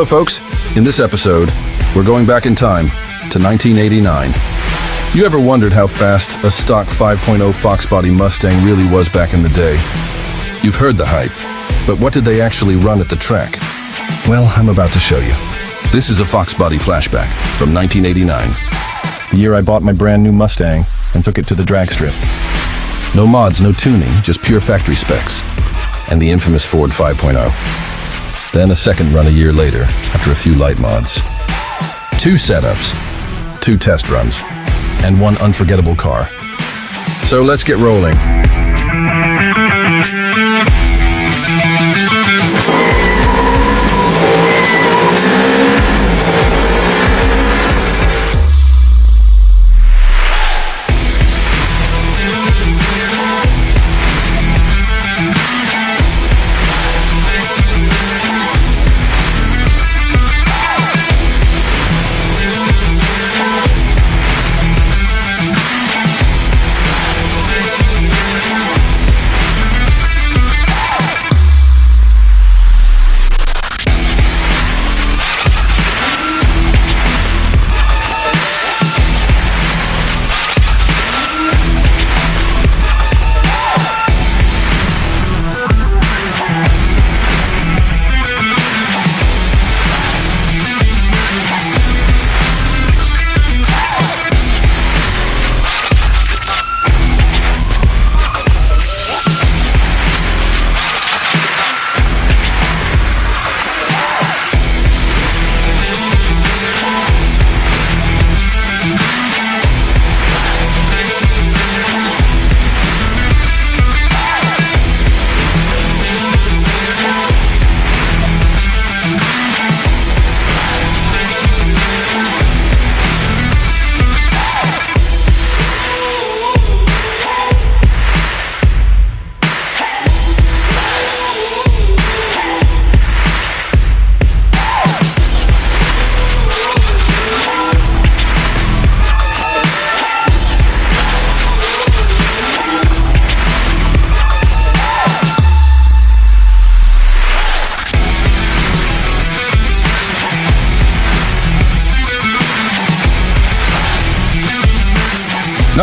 Hello folks, in this episode, we're going back in time to 1989. You ever wondered how fast a stock 5.0 Foxbody Mustang really was back in the day? You've heard the hype, but what did they actually run at the track? Well, I'm about to show you. This is a Foxbody Flashback from 1989. The year I bought my brand new Mustang and took it to the drag strip. No mods, no tuning, just pure factory specs. And the infamous Ford 5.0. Then a second run a year later, after a few light mods. 2 setups, 2 test runs, and 1 unforgettable car. So let's get rolling.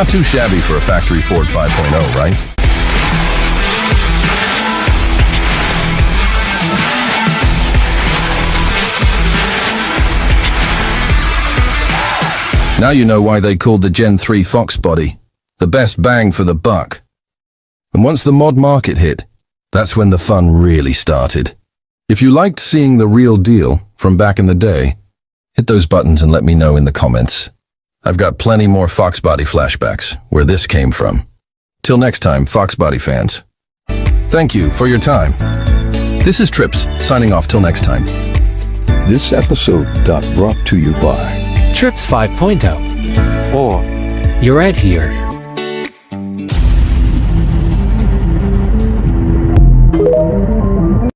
Not too shabby for a factory Ford 5.0, right? Now you know why they called the Gen 3 Foxbody the best bang for the buck. And once the mod market hit, that's when the fun really started. If you liked seeing the real deal from back in the day, hit those buttons and let me know in the comments. I've got plenty more Foxbody flashbacks where this came from. Till next time, Foxbody fans. Thank you for your time. This is Tripps, signing off till next time. This episode got brought to you by Tripps5.0. or You're right here.